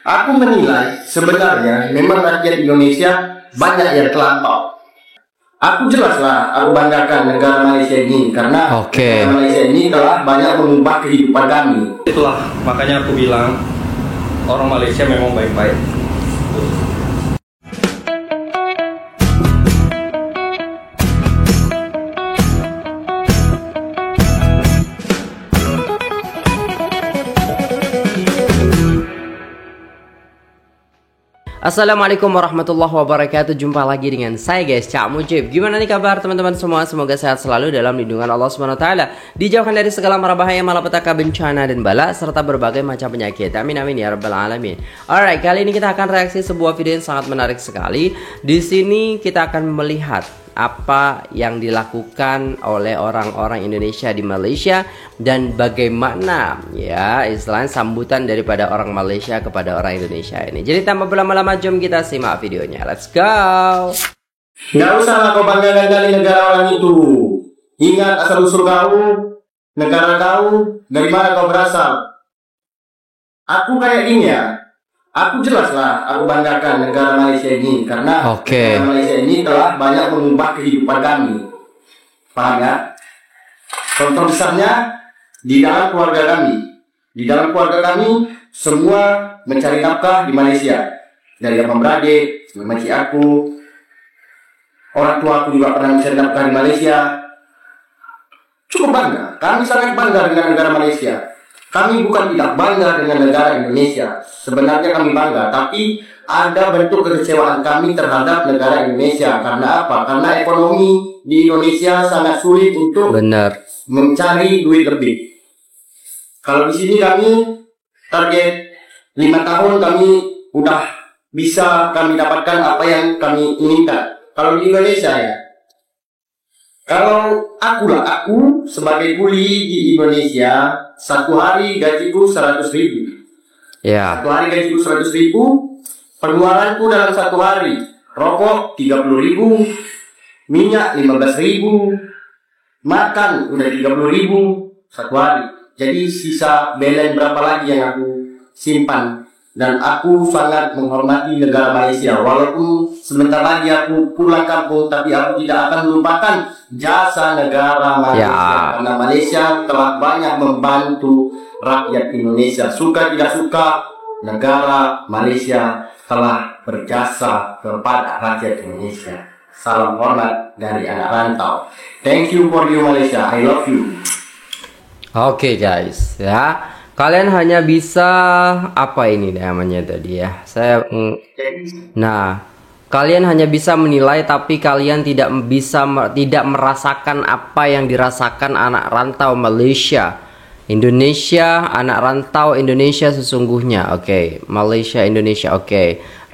Aku menilai sebenarnya memang rakyat Indonesia banyak yang terlampau. Aku jelaslah, aku banggakan negara Malaysia ini karena negara Malaysia ini telah banyak mengubah kehidupan kami. Itulah makanya aku bilang orang Malaysia memang baik-baik. Assalamualaikum warahmatullahi wabarakatuh. Jumpa lagi dengan saya guys, Cak Mujib. Gimana nih kabar teman-teman semua? Semoga sehat selalu dalam lindungan Allah SWT. Dijauhkan dari segala mara bahaya, malapetaka, bencana dan bala serta berbagai macam penyakit. Amin amin ya rabbal alamin. Alright, kali ini kita akan reaksi sebuah video yang sangat menarik sekali. Di sini kita akan melihat apa yang dilakukan oleh orang-orang Indonesia di Malaysia dan bagaimana ya istilahnya sambutan daripada orang Malaysia kepada orang Indonesia ini. Jadi tanpa berlama-lama, jom kita simak videonya. Let's go. Nggak usah kau banggakan dari negara orang itu. Ingat asal usul kau, negara kau, dari mana kau berasal. Aku kayak gini ya. Aku jelaslah, aku banggakan negara Malaysia ini karena negara Malaysia ini telah banyak mengubah kehidupan kami. Paham ya? Contoh besarnya di dalam keluarga kami. Di dalam keluarga kami semua mencari nafkah di Malaysia. Dari abang beradik, makcik aku, orang tua aku juga pernah mencari nafkah di Malaysia. Cukup bangga. Kami sangat bangga dengan negara Malaysia. Kami bukan tidak bangga dengan negara Indonesia. Sebenarnya kami bangga, tapi ada bentuk kekecewaan kami terhadap negara Indonesia. Karena apa? Karena ekonomi di Indonesia sangat sulit untuk mencari duit lebih. Kalau di sini kami target 5 tahun kami udah bisa kami dapatkan apa yang kami inginkan. Kalau di Indonesia ya, kalau aku sebagai kuli di Indonesia, satu hari gajiku 100.000. Ya. Satu hari gajiku 100.000. Pengeluaranku dalam satu hari, rokok 30.000, minyak 15.000, makan udah 30.000 satu hari. Jadi sisa balance berapa lagi yang aku simpan? Dan aku sangat menghormati negara Malaysia. Walaupun sebentar lagi aku pulang kampung, tapi aku tidak akan melupakan jasa negara Malaysia. Karena Malaysia telah banyak membantu rakyat Indonesia. Suka tidak suka, negara Malaysia telah berjasa kepada rakyat Indonesia. Salam hormat dari anak rantau. Thank you for you Malaysia. I love you. Oke guys, ya. Kalian hanya bisa apa ini namanya tadi ya? Kalian hanya bisa menilai, tapi kalian tidak merasakan apa yang dirasakan anak rantau Malaysia, Indonesia, anak rantau Indonesia sesungguhnya. Malaysia, Indonesia.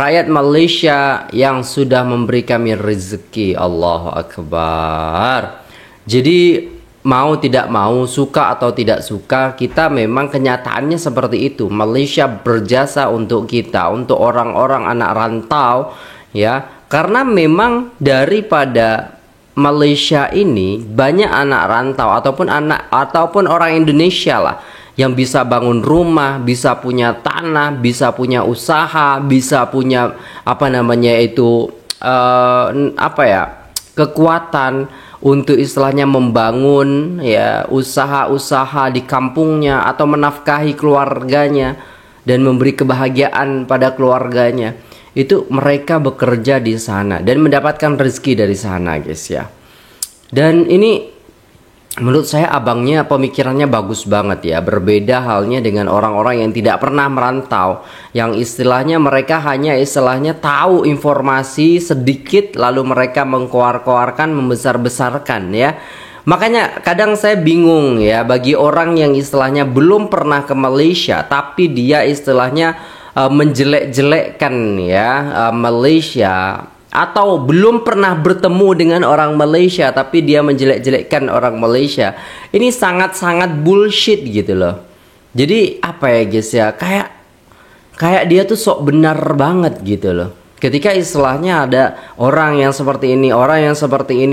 Rakyat Malaysia yang sudah memberi kami rezeki. Allahu Akbar. Jadi mau tidak mau, suka atau tidak suka, kita memang kenyataannya seperti itu. Malaysia berjasa untuk kita, untuk orang-orang anak rantau ya. Karena memang daripada Malaysia ini banyak anak rantau ataupun orang Indonesia lah yang bisa bangun rumah, bisa punya tanah, bisa punya usaha, bisa punya kekuatan untuk istilahnya membangun ya usaha-usaha di kampungnya atau menafkahi keluarganya dan memberi kebahagiaan pada keluarganya. Itu mereka bekerja di sana dan mendapatkan rezeki dari sana guys ya. Dan ini menurut saya abangnya pemikirannya bagus banget ya. Berbeda halnya dengan orang-orang yang tidak pernah merantau, yang istilahnya mereka hanya tahu informasi sedikit lalu mereka mengkoar-koarkan, membesar-besarkan ya. Makanya kadang saya bingung ya bagi orang yang istilahnya belum pernah ke Malaysia tapi dia istilahnya menjelek-jelekkan ya Malaysia, atau belum pernah bertemu dengan orang Malaysia tapi dia menjelek-jelekkan orang Malaysia. Ini sangat-sangat bullshit gitu loh. Jadi apa ya guys ya, kayak dia tuh sok benar banget gitu loh. Ketika istilahnya ada orang yang seperti ini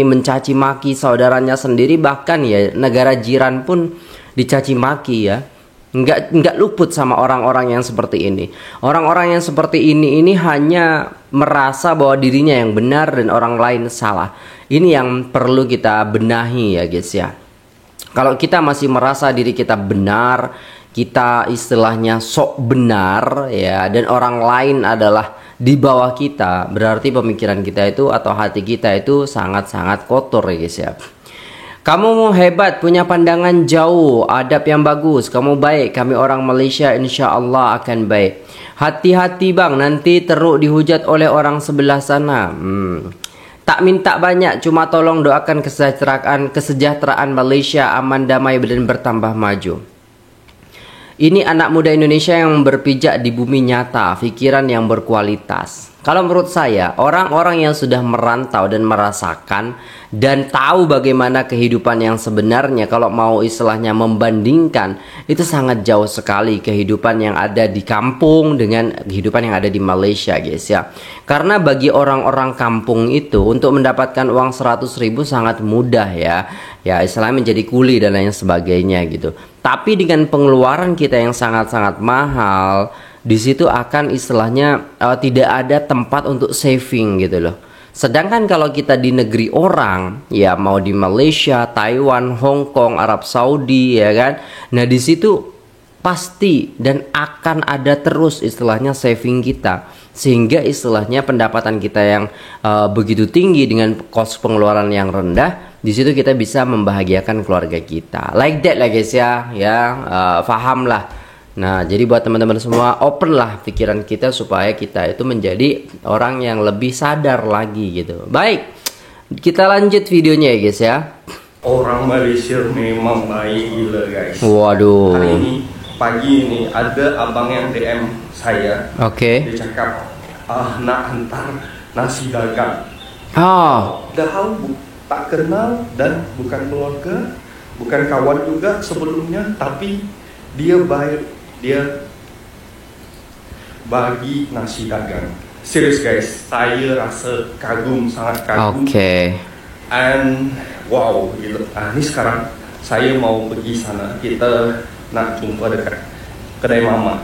mencaci maki saudaranya sendiri, bahkan ya negara jiran pun dicaci maki ya. nggak luput sama orang-orang yang seperti ini. Orang-orang yang seperti ini hanya merasa bahwa dirinya yang benar dan orang lain salah. Ini yang perlu kita benahi ya guys ya. Kalau kita masih merasa diri kita benar, kita istilahnya sok benar ya, dan orang lain adalah di bawah kita, berarti pemikiran kita itu atau hati kita itu sangat-sangat kotor ya guys ya. Kamu hebat, punya pandangan jauh, adab yang bagus, kamu baik, kami orang Malaysia insya Allah akan baik. Hati-hati bang, nanti teruk dihujat oleh orang sebelah sana. Tak minta banyak, cuma tolong doakan kesejahteraan Malaysia aman, damai dan bertambah maju. Ini anak muda Indonesia yang berpijak di bumi nyata, pikiran yang berkualitas. Kalau menurut saya, orang-orang yang sudah merantau dan merasakan dan tahu bagaimana kehidupan yang sebenarnya, kalau mau istilahnya membandingkan, itu sangat jauh sekali kehidupan yang ada di kampung dengan kehidupan yang ada di Malaysia guys ya. Karena bagi orang-orang kampung itu untuk mendapatkan uang 100.000 sangat mudah ya. Ya istilahnya menjadi kuli dan lain sebagainya gitu. Tapi dengan pengeluaran kita yang sangat-sangat mahal, di situ akan istilahnya tidak ada tempat untuk saving gitu loh. Sedangkan kalau kita di negeri orang, ya mau di Malaysia, Taiwan, Hong Kong, Arab Saudi ya kan. Nah di situ pasti dan akan ada terus istilahnya saving kita, sehingga istilahnya pendapatan kita yang begitu tinggi dengan kos pengeluaran yang rendah, di situ kita bisa membahagiakan keluarga kita. Like that lah guys ya, paham lah. Nah, jadi buat teman-teman semua, open lah pikiran kita supaya kita itu menjadi orang yang lebih sadar lagi gitu. Baik, kita lanjut videonya ya guys ya. Orang Malaysia memang baik gila guys. Waduh. Hari ini pagi ini ada abang yang DM saya. Oke. Dia cakap, nak antar nasi dagang. Tak kenal dan bukan keluarga, bukan kawan juga sebelumnya, tapi dia baik. Dia bagi nasi dagang. Serius guys, saya rasa kagum, sangat kagum. And wow, gitu. Ini sekarang saya mau pergi sana. Kita nak jumpa dekat kedai mama.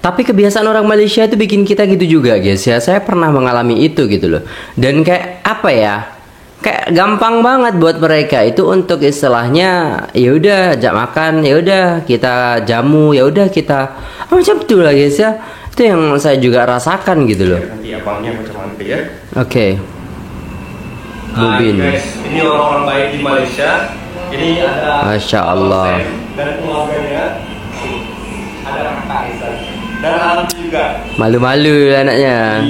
Tapi kebiasaan orang Malaysia itu bikin kita gitu juga guys ya. Saya pernah mengalami itu gitu loh. Dan kayak apa ya? Kayak gampang banget buat mereka itu untuk istilahnya ya udah ajak makan, ya udah kita jamu, ya udah kita macam itu lah guys ya. Itu yang saya juga rasakan gitu loh. Nanti abangnya macam mana ya? Oke. Bubin. Guys, ini orang-orang baik di Malaysia. Ini ada Masya Allah. Dan keluarganya ada kakak dan anak juga. Malu-malu anaknya.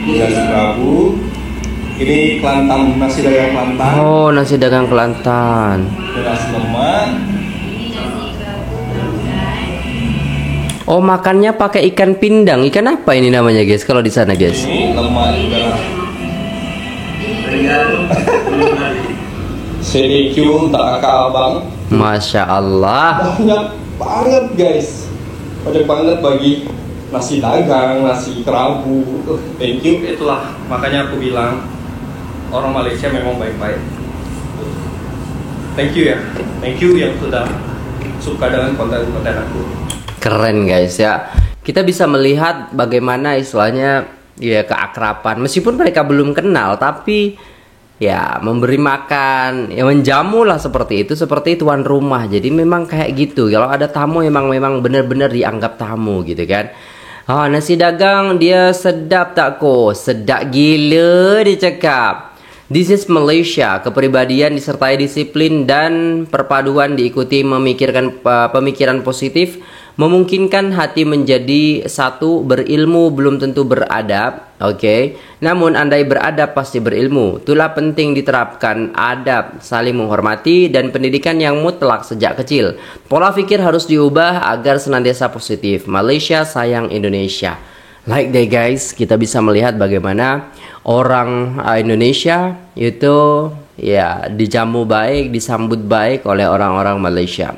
Nasi Prabu. Ini Kelantan, nasi dagang Kelantan. Oh, nasi dagang Kelantan. Beras lemak. Oh, makannya pakai ikan pindang. Ikan apa ini namanya guys kalau di sana guys? Ini lemak juga lah. CDQ untuk kakak abang. Masya Allah. Banyak banget guys. Banyak banget bagi nasi dagang, nasi kerabu. Thank you. Itulah makanya aku bilang orang Malaysia memang baik-baik. Thank you ya. Thank you yang sudah suka dengan konten-konten aku. Keren guys ya. Kita bisa melihat bagaimana istilahnya ya keakraban. Meskipun mereka belum kenal, tapi ya memberi makan, ya menjamu lah seperti itu, seperti tuan rumah. Jadi memang kayak gitu. Kalau ada tamu memang benar-benar dianggap tamu gitu kan. Nasi dagang dia sedap tak kok? Sedap gila dia cakap. This is Malaysia. Kepribadian disertai disiplin dan perpaduan diikuti memikirkan pemikiran positif, memungkinkan hati menjadi satu. Berilmu belum tentu beradab. Oke. Namun andai beradab pasti berilmu. Itulah penting diterapkan adab, saling menghormati dan pendidikan yang mutlak sejak kecil. Pola pikir harus diubah agar senantiasa positif. Malaysia sayang Indonesia. Like that guys, kita bisa melihat bagaimana orang Indonesia itu ya dijamu baik, disambut baik oleh orang-orang Malaysia.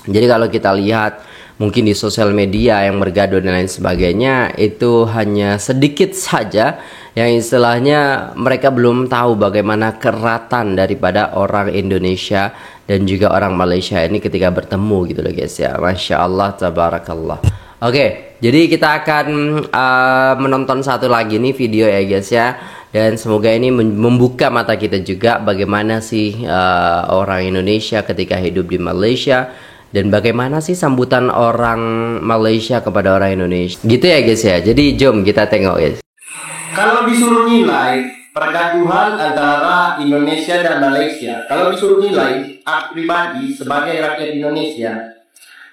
Jadi kalau kita lihat mungkin di sosial media yang bergaduh dan lain sebagainya, itu hanya sedikit saja yang istilahnya mereka belum tahu bagaimana keratan daripada orang Indonesia dan juga orang Malaysia ini ketika bertemu gitu loh guys ya. Masya Allah, tabarakallah. Oke, jadi kita akan menonton satu lagi nih video ya guys ya. Dan semoga ini membuka mata kita juga bagaimana sih orang Indonesia ketika hidup di Malaysia. Dan bagaimana sih sambutan orang Malaysia kepada orang Indonesia. Gitu ya guys ya. Jadi jom kita tengok guys. Kalau disuruh nilai pergaduhan antara Indonesia dan Malaysia, kalau disuruh nilai, aku pribadi sebagai rakyat Indonesia,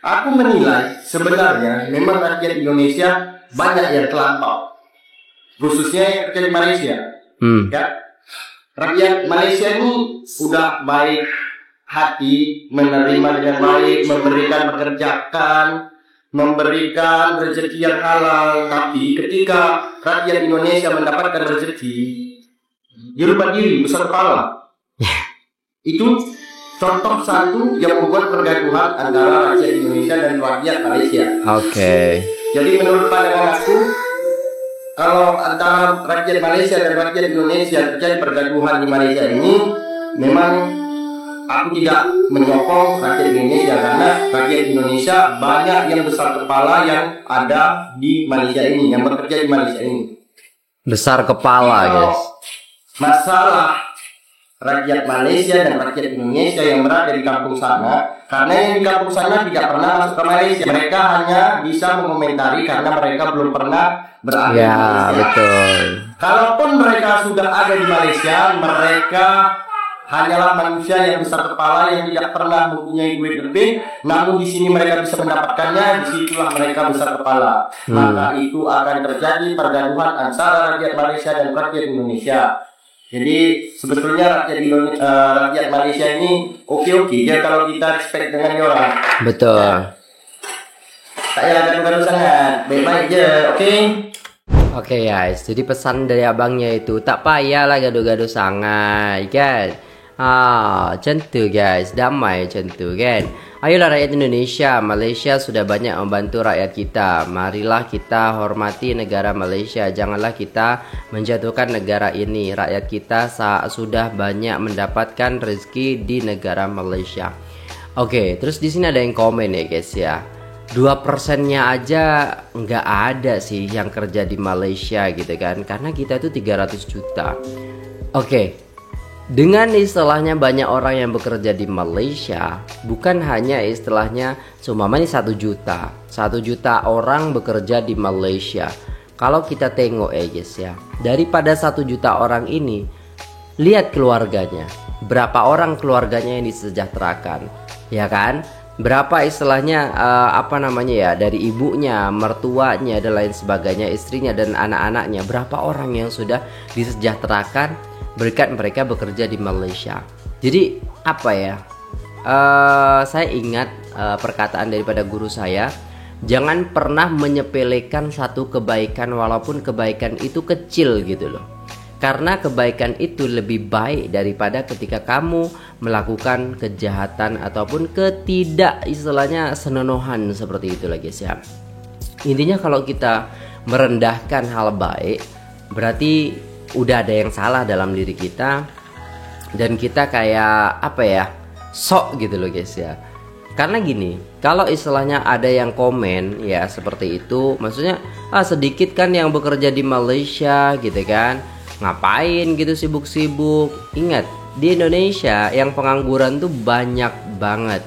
aku menilai sebenarnya memang rakyat Indonesia banyak yang terlampau, khususnya yang kerja di Malaysia. Ya, rakyat Malaysia ini sudah baik hati, menerima dengan baik, memberikan pekerjaan, memberikan rezeki yang halal. Tapi ketika rakyat Indonesia mendapatkan rezeki, dia lupa diri, besar kepala. Itu contoh satu yang membuat pergaduhan antara rakyat Indonesia dan rakyat Malaysia. Jadi menurut pandangan aku, kalau antara rakyat Malaysia dan rakyat Indonesia terjadi pergaduhan di Malaysia ini, memang aku tidak menyokong rakyat Indonesia, karena rakyat Indonesia banyak yang besar kepala yang ada di Malaysia ini, yang bekerja di Malaysia ini. Besar kepala guys. Masalah rakyat Malaysia dan rakyat Indonesia yang berada di kampung sana, karena yang di kampung sana tidak pernah masuk ke Malaysia, mereka hanya bisa mengomentari karena mereka belum pernah berada di Malaysia. Betul. Kalaupun mereka sudah ada di Malaysia, mereka hanyalah manusia yang besar kepala yang tidak pernah mempunyai duit lebih, namun di sini mereka bisa mendapatkannya, disitulah mereka besar kepala. Maka itu akan terjadi pergaduhan antara rakyat Malaysia dan rakyat Indonesia. Jadi sebetulnya rakyat Malaysia ini oke-oke ya kalau kita respect dengan dia orang. Betul. Tak payah gaduh-gaduh sangat, baik-baik je, oke? Oke guys, jadi pesan dari abangnya itu tak payahlah gaduh-gaduh sangat kan. Macam tu guys, damai macam tu kan. Ayolah rakyat Indonesia, Malaysia sudah banyak membantu rakyat kita. Marilah kita hormati negara Malaysia. Janganlah kita menjatuhkan negara ini. Rakyat kita sudah banyak mendapatkan rezeki di negara Malaysia. Oke, terus di sini ada yang komen ya guys ya. 2%-nya aja nggak ada sih yang kerja di Malaysia gitu kan, karena kita itu 300 juta. Oke. Dengan istilahnya banyak orang yang bekerja di Malaysia, bukan hanya istilahnya seumpama ini 1 juta. 1 juta orang bekerja di Malaysia. Kalau kita tengok ya guys ya, daripada 1 juta orang ini, lihat keluarganya. Berapa orang keluarganya yang disejahterakan, ya kan? Berapa istilahnya dari ibunya, mertuanya dan lain sebagainya, istrinya dan anak-anaknya, berapa orang yang sudah disejahterakan berkat mereka bekerja di Malaysia. Jadi saya ingat perkataan daripada guru saya, jangan pernah menyepelekan satu kebaikan walaupun kebaikan itu kecil gitu loh. Karena kebaikan itu lebih baik daripada ketika kamu melakukan kejahatan ataupun istilahnya senonohan seperti itu lah guys ya. Intinya kalau kita merendahkan hal baik, berarti udah ada yang salah dalam diri kita, dan kita kayak sok gitu loh guys ya. Karena gini, kalau istilahnya ada yang komen ya seperti itu, maksudnya sedikit kan yang bekerja di Malaysia gitu kan, ngapain gitu sibuk-sibuk. Ingat, di Indonesia yang pengangguran tuh banyak banget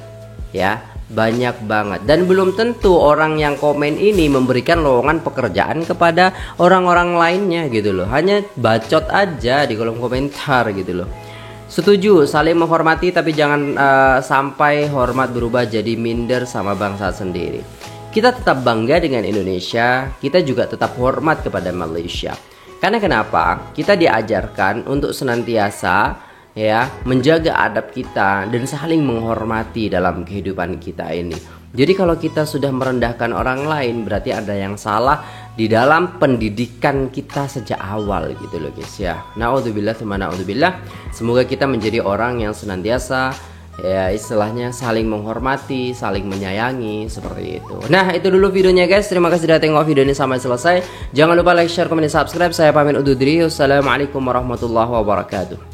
ya, banyak banget. Dan belum tentu orang yang komen ini memberikan lowongan pekerjaan kepada orang-orang lainnya gitu loh. Hanya bacot aja di kolom komentar gitu loh. Setuju, saling menghormati, tapi jangan sampai hormat berubah jadi minder sama bangsa sendiri. Kita tetap bangga dengan Indonesia, kita juga tetap hormat kepada Malaysia. Karena kenapa? Kita diajarkan untuk senantiasa menjaga adab kita dan saling menghormati dalam kehidupan kita ini. Jadi kalau kita sudah merendahkan orang lain, berarti ada yang salah di dalam pendidikan kita sejak awal gitu loh guys ya. Na'udzubillah tsumma na'udzubillah. Semoga kita menjadi orang yang senantiasa ya istilahnya saling menghormati, saling menyayangi, seperti itu. Nah, itu dulu videonya guys. Terima kasih sudah tengok video ini sampai selesai. Jangan lupa like, share, komen, dan subscribe. Saya pamit undur diri. Wassalamualaikum warahmatullahi wabarakatuh.